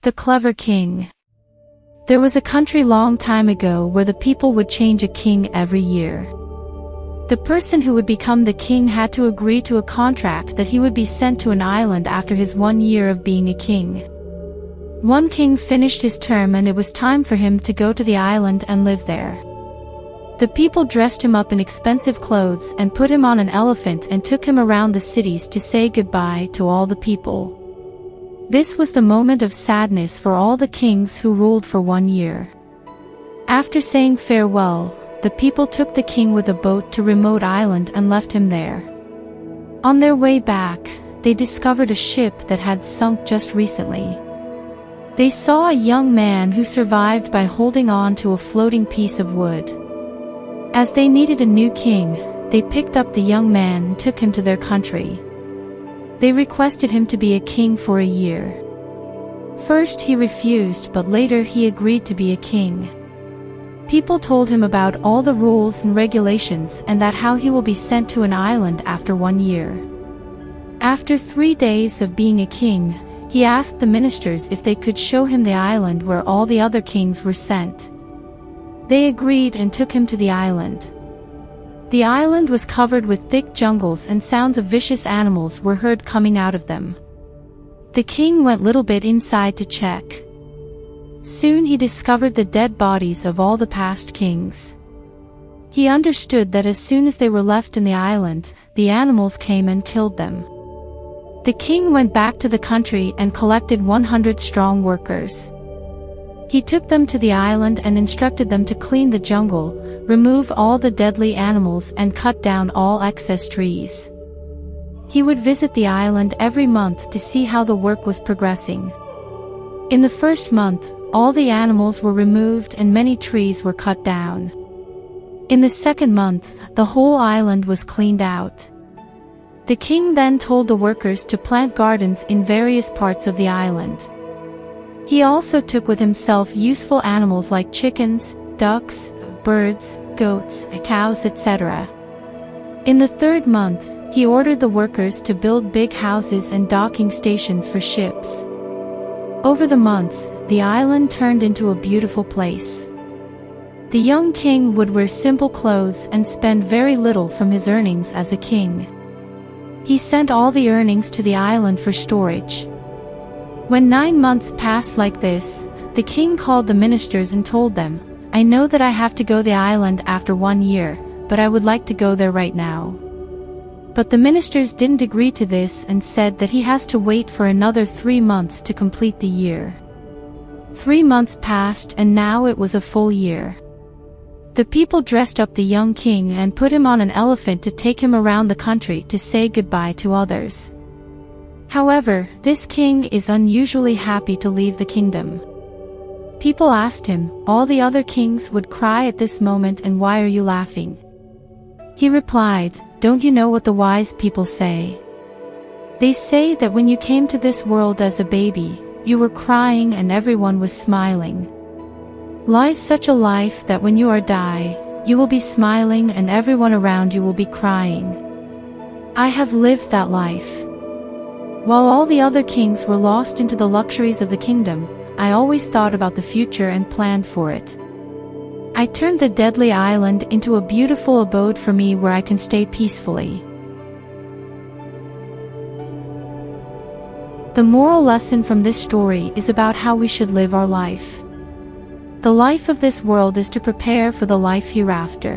The Clever King. There was a country long time ago where the people would change a king every year. The person who would become the king had to agree to a contract that he would be sent to an island after his 1 year of being a king. One king finished his term and it was time for him to go to the island and live there. The people dressed him up in expensive clothes and put him on an elephant and took him around the cities to say goodbye to all the people. This was the moment of sadness for all the kings who ruled for 1 year. After saying farewell, the people took the king with a boat to a remote island and left him there. On their way back, they discovered a ship that had sunk just recently. They saw a young man who survived by holding on to a floating piece of wood. As they needed a new king, they picked up the young man and took him to their country. They requested him to be a king for a year. First he refused, but later he agreed to be a king. People told him about all the rules and regulations and that how he will be sent to an island after 1 year. After 3 days of being a king, he asked the ministers if they could show him the island where all the other kings were sent. They agreed and took him to the island. The island was covered with thick jungles and sounds of vicious animals were heard coming out of them. The king went little bit inside to check. Soon he discovered the dead bodies of all the past kings. He understood that as soon as they were left in the island, the animals came and killed them. The king went back to the country and collected 100 strong workers. He took them to the island and instructed them to clean the jungle, remove all the deadly animals and cut down all excess trees. He would visit the island every month to see how the work was progressing. In the first month, all the animals were removed and many trees were cut down. In the second month, the whole island was cleaned out. The king then told the workers to plant gardens in various parts of the island. He also took with himself useful animals like chickens, ducks, birds, goats, cows, etc. In the third month, he ordered the workers to build big houses and docking stations for ships. Over the months, the island turned into a beautiful place. The young king would wear simple clothes and spend very little from his earnings as a king. He sent all the earnings to the island for storage. When 9 months passed like this, the king called the ministers and told them, "I know that I have to go to the island after 1 year, but I would like to go there right now." But the ministers didn't agree to this and said that he has to wait for another 3 months to complete the year. 3 months passed and now it was a full year. The people dressed up the young king and put him on an elephant to take him around the country to say goodbye to others. However, this king is unusually happy to leave the kingdom. People asked him, all the other kings would cry at this moment, and why are you laughing? He replied, "Don't you know what the wise people say? They say that when you came to this world as a baby, you were crying and everyone was smiling. Life's such a life that when you die, you will be smiling and everyone around you will be crying. I have lived that life. While all the other kings were lost into the luxuries of the kingdom, I always thought about the future and planned for it. I turned the deadly island into a beautiful abode for me where I can stay peacefully." The moral lesson from this story is about how we should live our life. The life of this world is to prepare for the life hereafter.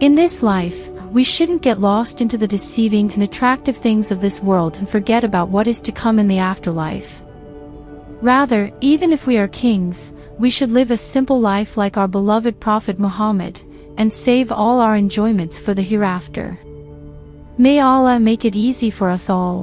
In this life, we shouldn't get lost into the deceiving and attractive things of this world and forget about what is to come in the afterlife. Rather, even if we are kings, we should live a simple life like our beloved Prophet Muhammad, and save all our enjoyments for the hereafter. May Allah make it easy for us all.